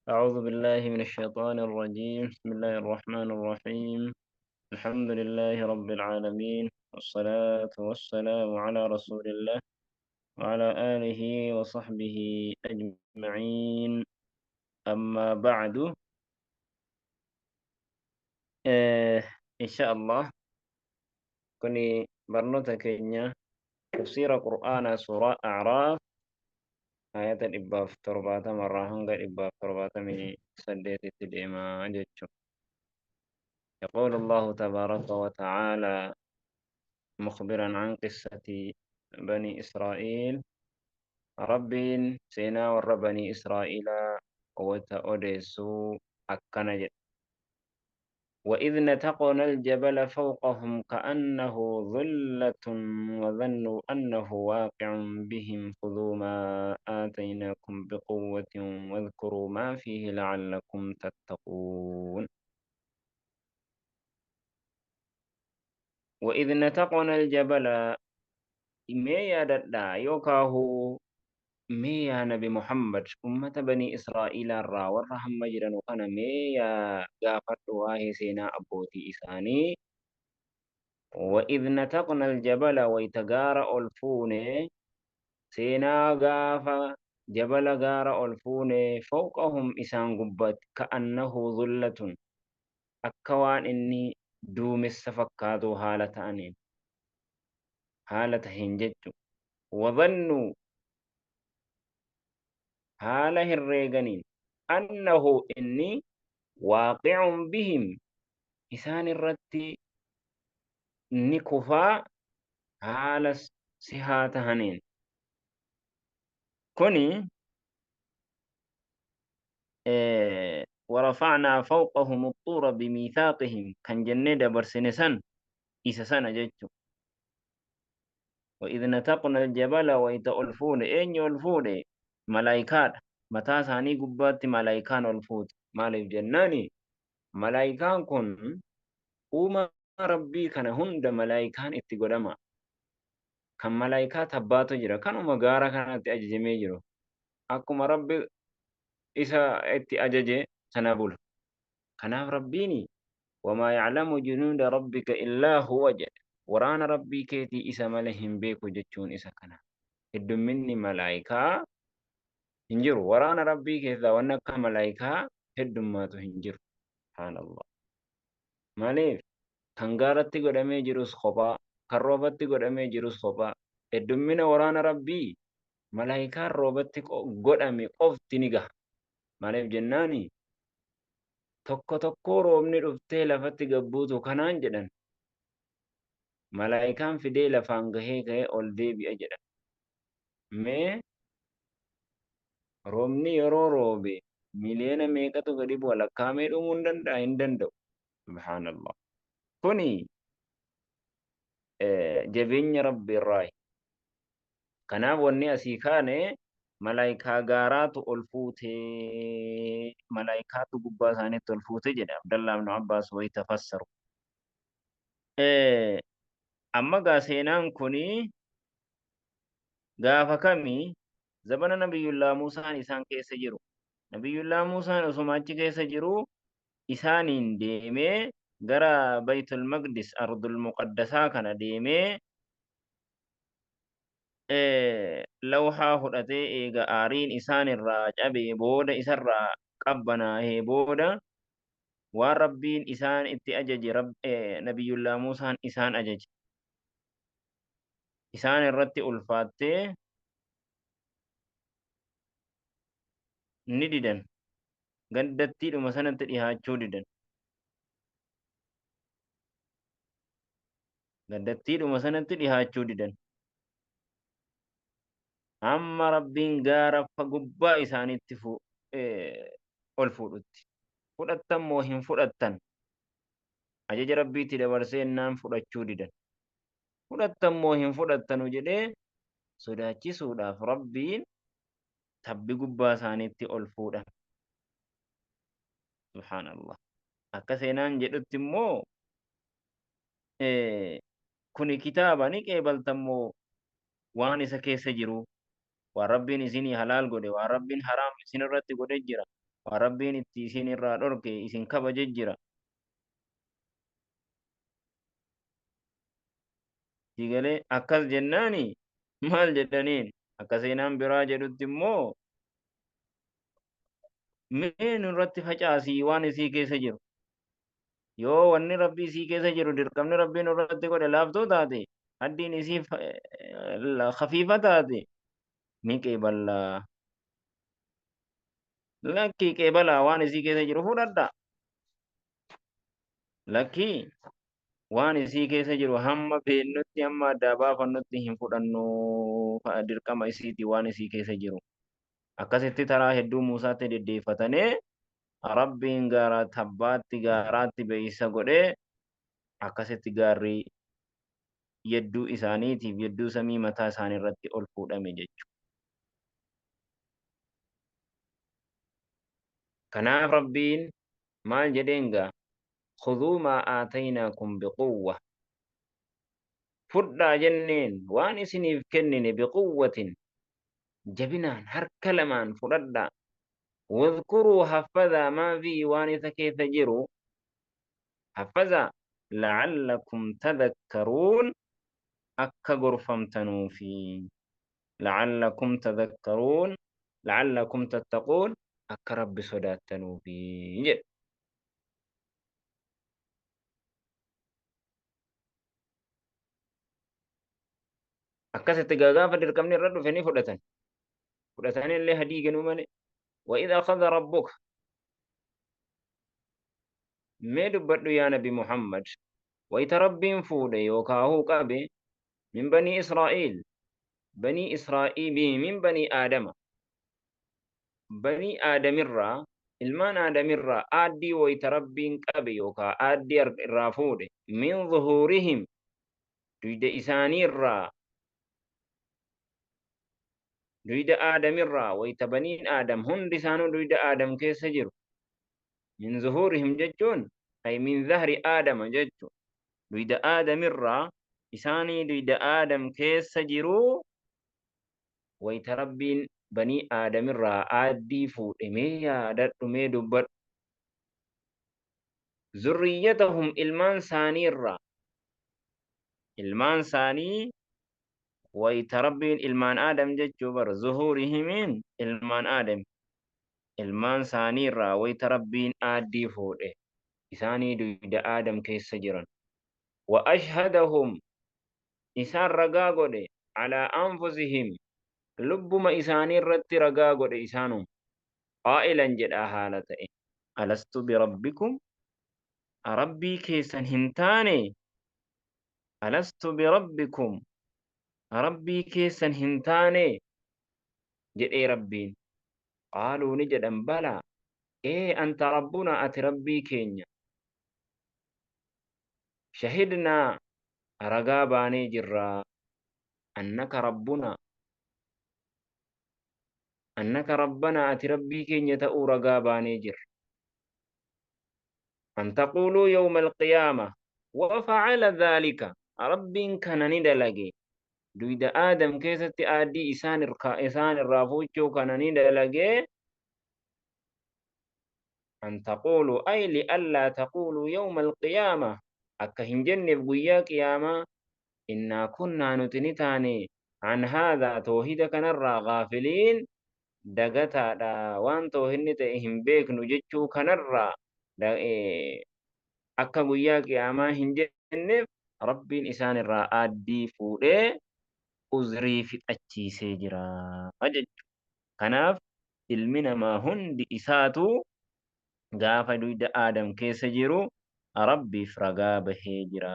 أعوذ بالله من الشيطان الرجيم. بسم الله الرحمن الرحيم. الحمد لله رب العالمين، والصلاة والسلام على رسول الله وعلى آله وصحبه أجمعين. أما بعد، آه إن شاء الله كوني برنوتا كينيا تفسير قرآن سورة أعراف آيات الإباف ترباتا مرة هنگا الإباف ترباتا من سديت الدماء جتشو. يقول الله تبارك وتعالى مخبرا عن قصة بني إسرائيل. ربين سينا ور بني إسرائيل وتأوديسو أكنج. وإذ نتقنا الجبل فوقهم كأنه ظلة وظنوا أنه واقع بهم خذوا ما آتيناكم بقوة واذكروا ما فيه لعلكم تتقون. وإذ نتقنا الجبل mee yaadadhaa yookaan mee yaa nabi Muhammad ummata banii Israa'ilaarraa warra hamma jiranu kana mee yaa gaafadhu waa'ee seenaa abbootii isaanii. وإذ نتقنا الجبل ويتغار ألفونه سينا غافا جبل غار ألفونه فوقهم إسان قبت كأنه ظلة أكوان إني دوم السفكاتو حالة أنين حالة هنجج وظنوا haala herreeganiin annahu inni waaqi'un bihim isaan irratti ni kufaa haala sihaa tahaniin. Kuni ورفعنا فوقهم الطور بميثاقهم كان جنة برسن سن إسا سنة جيتشو. وإذ نتقنا الجبل ويتألفون أين يلفون ملايكات متى ثاني قبات ملايكان ألفوت مالف جناني ملايكان كن uumaa rabbii kana hunda malaayikaan itti godhama. Kan malaayikaa tabbaatu jira kanuma gaara kanatti ajajamee jiru akkuma rabbi isa itti ajaje sana bula. Kanaaf rabbiini wamaa ya'lamu junuuda rabbika illaa huwa jedhe. Waraana rabbii keetii isa malee hin beeku jechuun isa kana. Heddumminni malaayikaa hin jiru. Waraana rabbii keessaa waan akka malaayikaa heddummaatu hin jiru. Subhaanallah. Maaliif? Kan gaaratti godhamee jirus kophaa, kan roobatti godhamee jirus kophaa. Heddummina waraana rabbii malaayikaan roobatti godhame qofti ni gaha. Maaliif jennaani tokko tokkoo roobni dhuftee lafatti gabbuutu kanaan jedhan malaayikaan fidee lafaan gahee gahee ol deebi'a jedhan. Mee roobni yeroo roobe miliyoona meeqatu gadi bu'a lakkaa'amee dhumuu hin danda'a? Hin danda'u. Subhaanallah. Kuni jabeenya rabbi irraayi. Kanaaf wanni asii kaane malaayikaa gaaraatu ol fuutee malaayikaatu gubbaa isaaniitti ol fuute jedha Abdallaa ibn Abbaas wayi tafassaru. Amma gaa seenaan kuni gaafa kamii zabana Nabiyyullaa Muusaan isaan keessa jiru. Nabiyyullaa Muusaan osuma achi keessa jiru isaaniin deemee gara Baytul Maqdis Ardul Muqaddasaa kana deemee lawhaa fudhatee eega aariin isaan irraa cabee booda isarraa qabbanaahee booda waan rabbiin isaan itti ajaje Nabiyyullaa Muusaan isaan ajaje. Isaan irratti ulfaattee ni didan. Gaddattiidhuma sanatti dhihaachuu didan. Gaddattiidhuma sanatti dhihaachuu didan. Amma rabbiin gaara gubbaa isaanitti ol fuudhutti. Fudhattan moo hin fudhattan? Ajaja rabbiitti dabarsee naan fudhachuu didan. Fudhattan moo hin fudhattanu jedhee sodaachisuudhaaf rabbiin tabbi gubbaa isaaniitti ol fuudhan. Subhaanallah. Akka seenaan jedhutti immoo kuni kitaaba ni qeebaltan moo waan isa keessa jiru waan rabbiin isinii halaal godhe waan rabbiin haraam isin irratti godhe jira waan rabbiin itti isin irraa dhorke isin kabaje jira. Digalee akkas jennaani maal jedhaniin akka seenaan biraa jedhutti immoo mee nurratti facaasii waan isii keessa jiru. Yoo wanni rabbii isii keessa jiru dirqamni rabbiin irratti godhe laaftoo taate haddiin isii khafiifa taate ni qeeballa. Lakkii qeebalaa waan isii keessa jiru fudhadha. Lakkii waan isii keessa jiru hamma beeknutti hamma addaa baafannutti hin fudhannu dirqama isiiti waan isii keessa jiru. Akkasitti taraa hedduu Muusaatti deddeeffatanii rabbiin gaara tabbaatti gaaraatti beeysa godhee akkasitti gaarri yedduu isaaniitiif yedduu samii mataa isaanii irratti ol fuudhame jechuudha. Kanaaf rabbiin maal jedheen gaa khudhuu maa aataynaakum biquwwa fudhaa jenneen waan isiniif kennine biquwwatin jabinaan harka lamaan fudhadhaa واذكروا حفظا ما في وانث كيف جروا حفظا لعلكم تذكرون أكا غرفمتنوا في لعلكم تذكرون لعلكم تتقون أكا رب صداتنوا في جد أكا ستقاقا فدركمني الرد فني فدتن اللي هديق نومني وإذا أخذ ربك ما دبرت يا نبي محمد ويتربين فودي يوكاهو قابي من بني إسرائيل بني إسرائيل من بني آدم بني آدم الرا ilmaan aadamirraa aaddii wayita rabbiin qabe yookaa aaddii irraa fuudhe min zuhurihim duyda isaaniirraa duyda aadamirraa wayita baniin aadam hundi isaanuu duyda aadam keessa jiru min zuhurihim jechuun ay min zahri aadama jechu duyda aadamirraa isaanii duyda aadam keessa jiruu wayita rabbiin banii aadamirraa aaddii fuudhe mee yaadadhu mee dubbadhu zurriyyatahum ilmaan saaniirraa ilmaan saanii wayita rabbiin ilmaan aadam jechuu bar zuhurihimiin ilmaan aadam ilmaan saaniirraa wayita rabbiin aaddii fuudhe isaanii duyda aadam keessa jiran wa ashhadahum isaan ragaa godhe alaa anfusihim lubbuma isaanii irratti ragaa godhe isaanum qaa'ilan jedhaa haala ta'e alastu birabbikum rabbii keessan hin taane alastu birabbikum rabbii keessan hin taane jedhee rabbiin qaaluu ni jedhan balaa anta rabbuna ati rabbii keenya shahidnaa ragaa baanee jirraa annaka rabbuna annaka rabbana ati rabbii keenya ta'uu ragaa baanee jirra an taquluu yawma alqiyaama wafacala dhaalika rabbiin kana ni dalage duyda aadam keessatti aaddii isaan irraa fuuchuu kana ni dalage an taquluu ay liallaa taquluu yawma alqiyaama akka hin jenneef guyyaa qiyaamaa innaa kunnaa nuti ni taane an haadhaa toohida kanarraa gaafiliin dagataadha waan toohinni ta'e hin beeknu jechuu kanarraa akka guyyaa qiyaamaa hin jenneef rabbiin isaan irraa aaddii fuudhee uzrii fixachiisee jira jechuudha. Kanaaf ilmi namaa hundi isaatu gaafa duyda aadam keessa jiru rabbiif ragaa bahee jira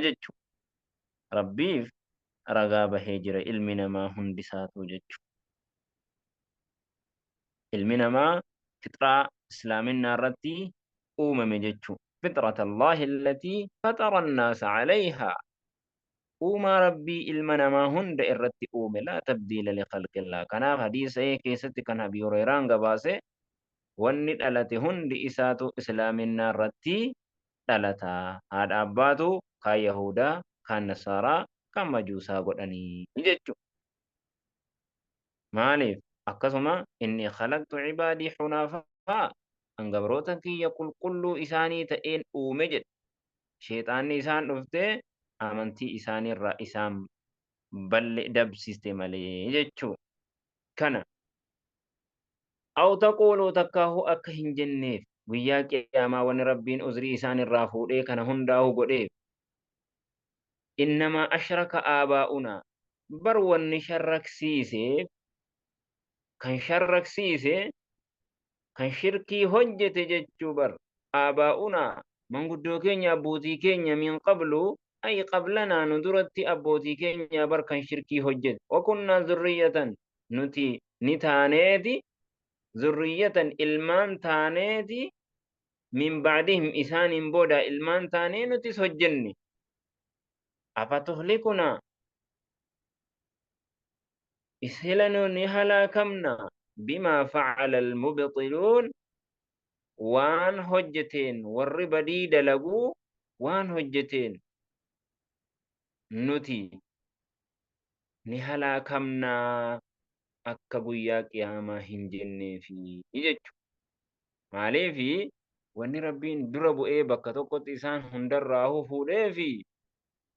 jechuudha. Rabbiif ragaa bahee jira ilmi namaa hundi isaatu jechuudha. ilmi namaa fixraa islaaminaa irratti uumame jechuu fitrata allahi allatii fatara annaasa calayhaa uumaa rabbii ilma namaa hunda irratti uume laa tabdiila likhalqillaa kanaaf hadiisa keessatti kan Abii Hureyraan gabaase wanni dhalate hundi isaatu islaaminaa irratti dhalataa haadha abbaatu kaan yahudaa kaan nasaaraa kaan majuusaa godhanii jechuu maaliif akkasuma inni khalaqtu cibaadii xunaafa angabroota kiyya qulqulluu isaanii ta'een uume jedhe. Sheexaanni isaan dhuftee amantii isaaniirraa isaan dabsiste malee jechuu kana. Aw taquluu takkaahu akka hin jenneef guyyaa qiyaamaa wanni rabbiin uzrii isaan irraa fuudhee kana hundaahu godheef innamaa ashraka aabaa'unaa bar wanni sharraksiiseef kan shirkii hojjete jechuu bar aabaa'unaa manguddoo keenya abbootii keenya min qablu ay qablanaa nu duratti abbootii keenya bar kan shirkii hojjete wakunnaa zurriyyatan nuti ni taaneeti zurriyyatan ilmaan taaneeti min ba'dihim isaaniin booda ilmaan taanee nutis hojjenne afatuhlikunaa ishelanu ni halaakamna bimaa facala almubxiluun waan hojjeteen warri badii dalaguu waan hojjeteen nuti ni halaakamnaa akka guyyaa qiyaamaa hin jenneefi jechu. Maaliifi wanni rabbiin dura bu'ee bakka tokkotti isaan hundarraa fuudheefi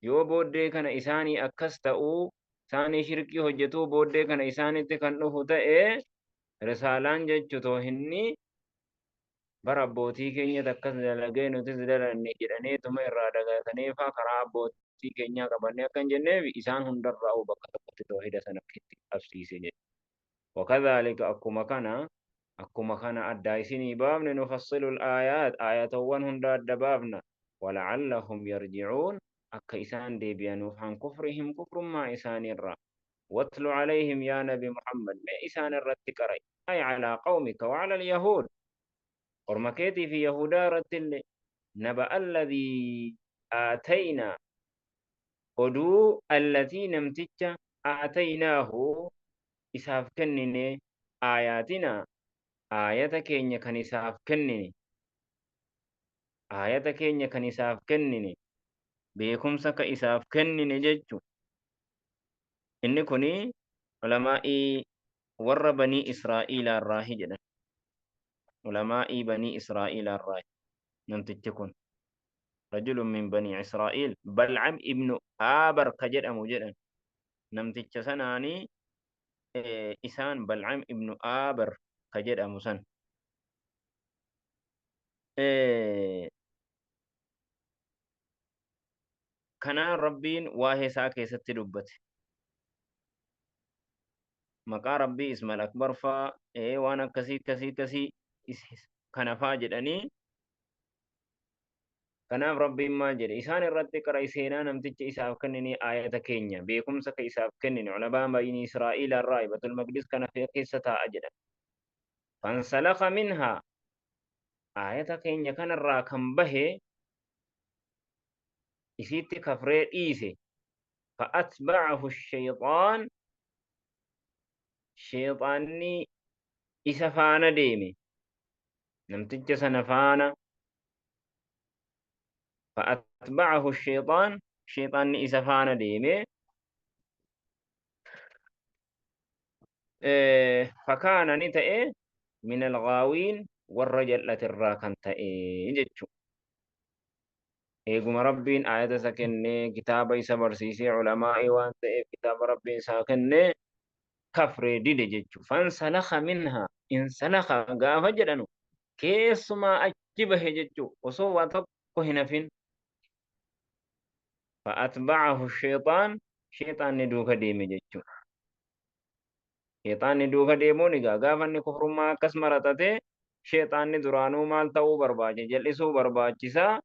yoo booddee kana isaanii akkas ta'uu isaanii shirkii hojjetuu booddee kana isaanitti kan dhufu ta'e risaalaan jechu too hinni bara abbootii keenyatti akkas dalagee nutis dalanne jedhaneetuma irraa dagataneefaa karaa abbootii keenyaa qabannee akka hin jenneef isaan hundarraa bakka tokkotti tawhiida sana itti qabsiise jedhe. وكذلك أكما كان أدى إسني بابن نفصل الآيات آيات هند أدى بابنا ولعلهم يرجعون أكا إسان دي بيانوف عن كفرهم كفر ما إسان الرا واتل عليهم يا نبي محمد ما إسان الرتكري أي على قومك وعلى اليهود ورمكيتي في يهودا رتل نبأ الذي آتينا ودو التي نمتج آتيناه isaaf kennine ayatina ayata keenya kan isaaf kennine beekumsa ka isaaf kennine jechu inni kuni ulamaa'ii warra banii israa'iilaa irraahi jedhan ulamaa'ii banii israa'iilaa irraahi namtichi kun rajulun min banii israa'iil bal'am ibnu aabar ka jedhamu jedhan namticha sanaanii isaan bal'am ibnu aabar ka jedhamu san kanaan rabbiin waa'ee isaa keessatti dubbate maqaa rabbii ismal akbar faa waan akkasii kanafaa jedhanii kanaaf rabbiin maal jedhe isaan irratti qara seenaa namticha isaaf kennine ayata keenya beekumsa ka isaaf kennine ulamaa bani israa'iil irraa batul maqdis kana keessa taa'a jedhan fansalaka minhaa ayata keenya kanarraa kan bahe isitti kafree dhiise fa'atba'ahu shayxaan shayxaanni isa faana deeme namticha sana faana فأتبعه الشيطان شيطان إسفان ديمي فكان نتئ من الغاوين والرجل الراكن تئ جتشو إيقم ربين آية سكنة كتاب إسبرسيسي علماء وان تئ كتاب ربين سكنة كفر ديد جتشو فانسلخ منها انسلخ قاف جدنو كيس ما أجبه جتشو وصوة تقو هنفين فأتبعه الشيطان شيطان ندوك ديمي جتشو شيطان ندوك ديموني غافني كفر ما كسمرتته شيطان ندرانو مال تاو برباجي جلسو برباجيسا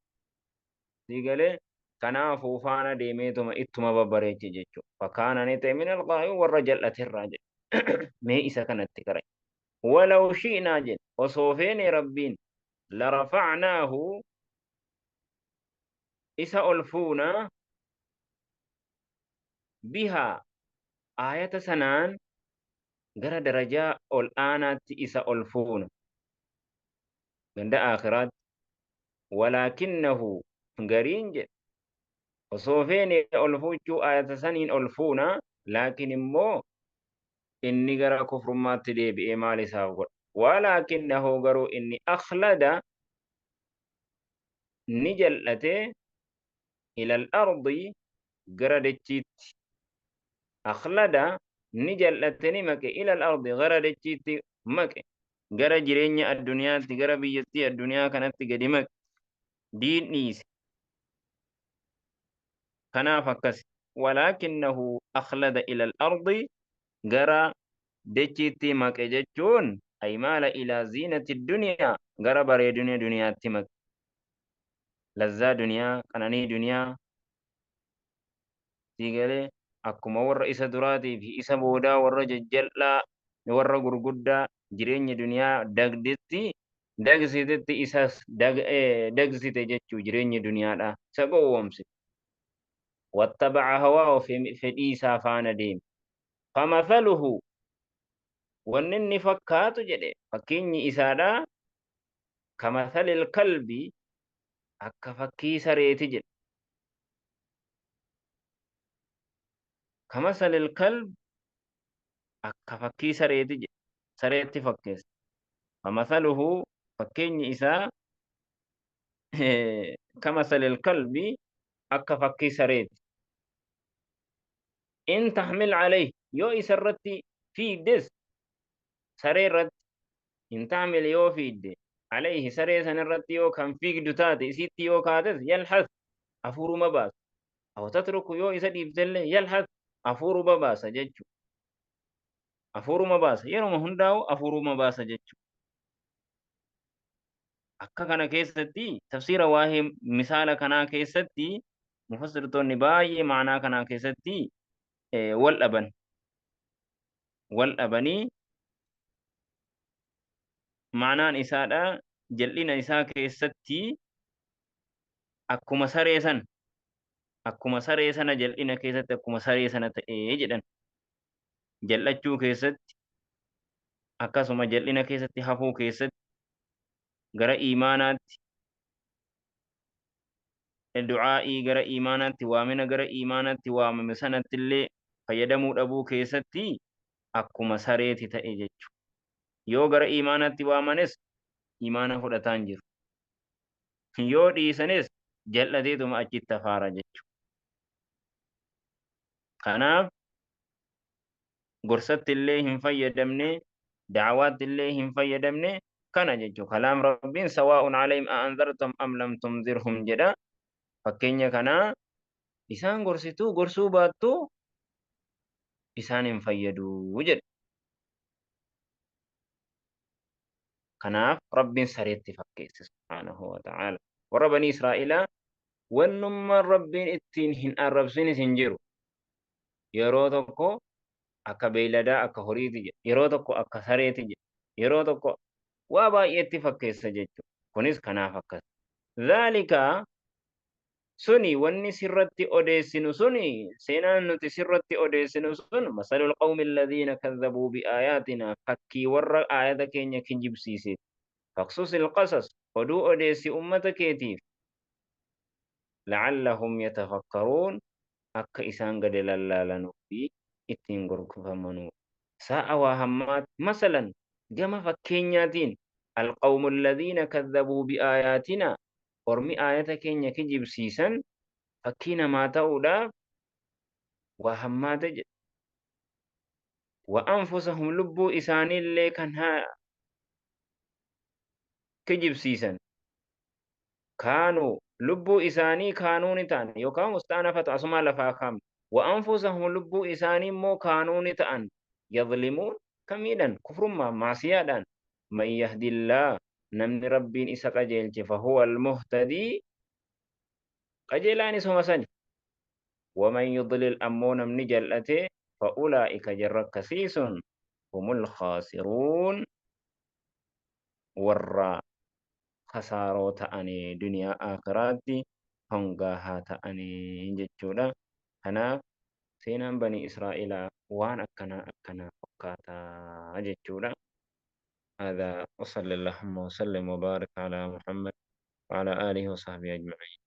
ديغلي كنا فوفانا ديمي تما اتما ببريجي جتشو فكان نتي من الغاي والرجل الراجل مي إسا كانت تكري ولو شئنا جل وصوفين ربين لرفعناه إسا ألفونا بها آية سنان غير درجة الآن إسا ألفون عند آخرات ولكنه غرينج وصوفين ألفوچو آية سنين ألفونا لكن مو إني غير كفر ما تدي بإمال ساقر walaakinnahu garuu inni akhlada ni jal'ate ila al-ardi gara dachiitti. Akhlada ni jal'ate ni maqe ila al-ardi gara dachiitti maqe, gara jireenya addunyaatti, gara biyyattii addunyaa kanatti gadi maqe, diin dhiise. Kanaaf akkas walaakinnahu akhlada ila al-ardi gara dachiitti maqe jechuun ay maala ilaa ziinati duniyaa gara bareedina duniyaatti maqe. Lazzaa duniyaa, qananii duniyaa siigalee akkuma warra isa duraatii fi isa boodaa warra jajjal'aa warra gurguddaa jireenya duniyaa dagsitetti isas dagsite jechuu jireenya duniyaadha isa gowwoomse. Wattabaca hawaahu fedhii isaa faana deeme. Famathaluhu wanni inni fakkaatu jedhe fakkeenyi isaadha kamathalil kalbi akka fakkii sareeti jedhe. Kamathalil kalb akka fakkii sareeti jedhe. Sareetti fakkeessa. Famathaluhu fakkeenyi isaa kamathalil kalbi akka fakkii sareeti. In tahmil alayhi yoo isa irratti fiigdes saree irratti in tahmil yoo fiigde alayhi saree san irratti yoo kan fiigdu taate isitti yoo kaates yalhas hafuuruma baasa. Aw tatruku yoo isa dhiiftellee yalhas hafuuruma baasa jechuu. Hafuuruma baasa yeruma hundaa'u hafuuruma baasa jechuu. Akka kana keessatti tafsiira waa'ee misaala kanaa keessatti mufassirtoonni baay'ee maanaa kanaa keessatti wal dhabanii maanaan isaadha jal'ina isaa keessatti akkuma saree sana jal'ina keessatti akkuma saree sana ta'ee jedhan. Jal'achuu keessatti akkasuma jal'ina keessatti hafuu keessatti gara iimaanaatti du'aa'ii gara iimaanaatti waamina gara iimaanaatti waamame sanatti illee fayyadamuu dhabuu keessatti akkuma sareeti ta'e jechuudha. Yoo gara iimaanaatti waamanes iimaana fudhataan jiru. Yoo dhiisanes jal'ateetuma achitti hafaara jechuudha. Kanaaf gorsatti illee hin fayyadamne, da'awaatti illee hin fayyadamne kana jechuudha. Kalaam rabbiin sawaa'un alayhim a'anzartum am lam tunzirhum jedha. Fakkeenya kanaa isaan gorsituu gorsuu baattuu isaan hin fayyaduu jedha. Kanaaf rabbiin sareetti fakkeesse subhaanahu wa ta'ala. Warra banii Israa'ilaa wannummaan rabbiin ittiin hin arrabsinis hin jiru. Yeroo tokko akka beeyladaa akka horiiti jedha. Yeroo tokko akka sareeti jedha. Yeroo tokko waa baay'eetti fakkeessa jechuudha. Kunis kanaaf akkas. Dhaalika suni wanni sirratti odeessinu suni seenaan nuti sirratti odeessinu sun masalul qawmi alladhiina kadhabuu biaayaatinaa fakkii warra aayata keenya kijibsiise. Faqsusil qasas oduu odeessi ummata keetiif la'allahum yatafakkaruun akka isaan gadi lallaalanuu fi ittiin gorfamanuu. Sa'a waa hammaat masalan gama fakkeenyaatiin alqawmu alladhiina kadhabuu biaayaatinaa ormi aayata keenya kijibsiisan fakkii namaa ta'uudhaaf waa hammaate jedha. Wa anfusahum lubbuu isaaniillee kan kijibsiisan kaanuu lubbuu isaanii kaanuu ni ta'an yookaan mustaanafatu asumaa lafaa kaa'amne. Wa anfusahum lubbuu isaanii immoo kaanuu ni ta'an yadlimuun kamiidhaan kufrummaan maasiyaadhaan man yahdillaa namni rabbiin isa qajeelche fahuwa almuhtadii qajeelaan isuma sani. Waman yudlil ammoo namni jal'ate fa'ulaa'ika jarra akkasiisun humul khaasiruun warra khasaaroo ta'anii duniyaa aakiraatti hongaa haa ta'anii jechuudha. Kanaaf seenaan banii Israa'ilaa waan akkanaa fakkaataa jechuudha. هذا وصلى اللهم وسلم وبارك على محمد وعلى آله وصحبه أجمعين.